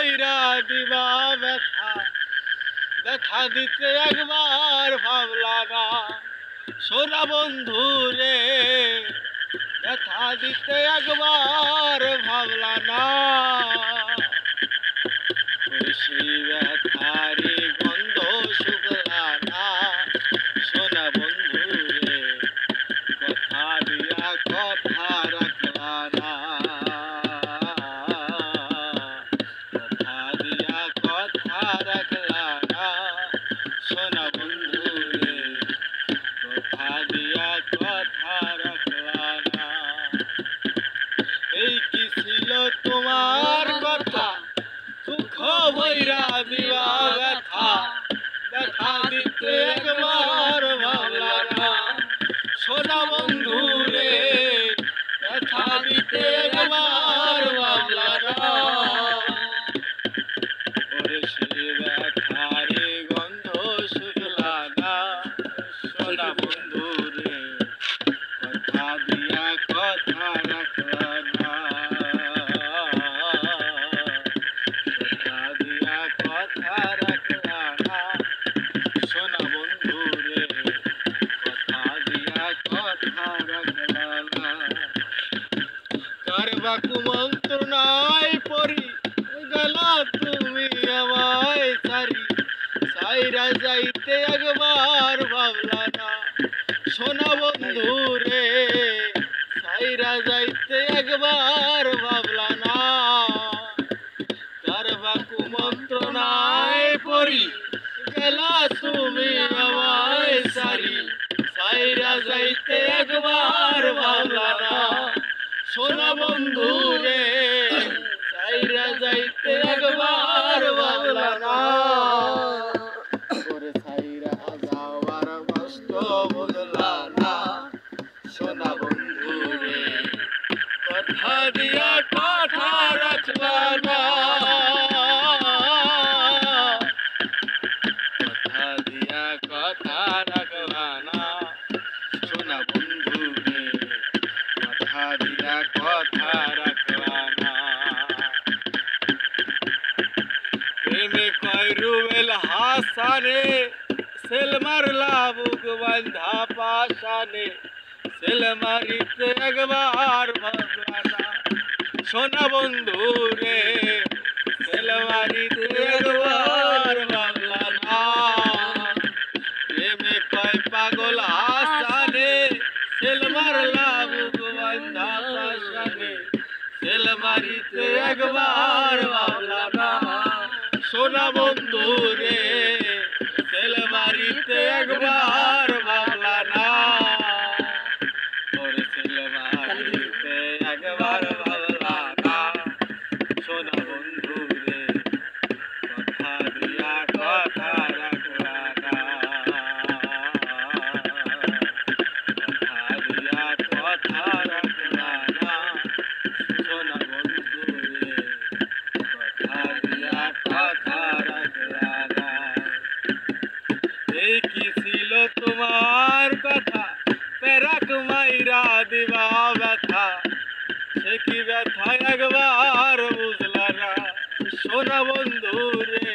মাইরা দিবা ব্যথা, ব্যথা দিতে একবার ভাবলা না সোনা বন্ধু রে, ব্যথা দিতে একবার ভাবলা না। সেই ব্যথারি গন্ধ শুকলা না সোনা বন্ধু রে, কথা দিয়া কথা রাখলা না, কথা দিয়া কথা রাখলা না সোনা বন্ধু রে, কথা দিয়া কথা রাখলা না। এই কি ছিল তোমার কথা, দুঃখ বইরা দিবা ব্যথা, ব্যথা দিতে একবার ভাবলা না সোনা বন্ধু রে, ব্যথা দিতে একবার ভাবলা না। ওরে সে ব্যথারে গন্ধ শুকলা না সোনা বন্ধু রে, কথা দিয়া কথা রাখলা না, কথা দিয়া কথা রাখলা না সোনা বন্ধু রে, কথা দিয়া কথা রাখলা না। কার বা কুমন্ত্রণায় পড়ি গেলা তুমি আমায় সারি, সাইরা যাইতে একবার ভাবলা না সোনা বন্ধু রে, সাইরা যাইতে একবার ভাবলা না। কার বা কুমন্ত্রণায় পড়ি গেলা তুমি আমায় সারি, সাইরা যাইতে একবার ভাবলা না সোনা বন্ধু রে, সাইরা যাইতে একবার ভাবলা না। ওরে সাইরা যাওয়ার কষ্ট বুঝলা না সোনা বন্ধু রে, কথা দিয়া কথা রাখলা না, কথা দিয়া কথা রাখলা না সোনা বন্ধু রে, কথা দিয়া কথা রাখলা না। প্রেমে কয় রুবেল হাসানে, সেল মারলা বুক বান্ধা পাশানে, সেল মারিতে একবার ভাবলা না সোনা বন্ধু রে, সেল মারিতে একবার ভাবলা না। প্রেমে কয় পাগল হাসানে, সেল মারলা বুক বান্ধা পাশানে, সেল মারিতে একবার ভাবলা না সোনা বন্ধু রে, সেল মারিতে একবার ভাবলা না। ওরে সেল মারিতে একবার ভাবলা না সোনা বন্ধু রে, কথা দিয়া কথা রাখলা না, কথা দিয়া কথা রাখলা না সোনা বন্ধু রে, কথা দিয়া কথা রাখলা না। এই কি ছিল তোমার কথা, পেরাক মাইরা দিবা ব্যথা, সে কি ব্যথা একবার বুঝলা না সোনা বন্ধু রে,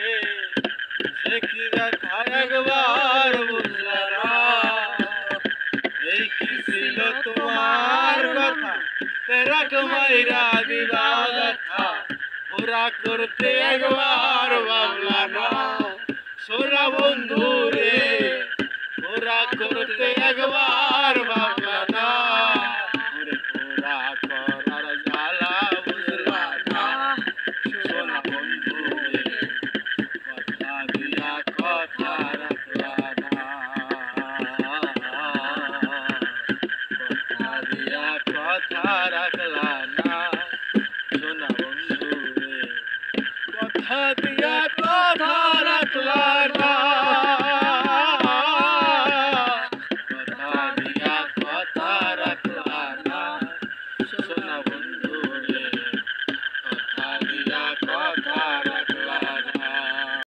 সে কি ব্যথা একবার বুঝলা না। এই কি ছিল তোমার কথা, পেরাক মাইরা দিবা ব্যথা, ওরা করতে একবার ভাবলা না সোনা বন্ধু রে, ওরা করতে একবার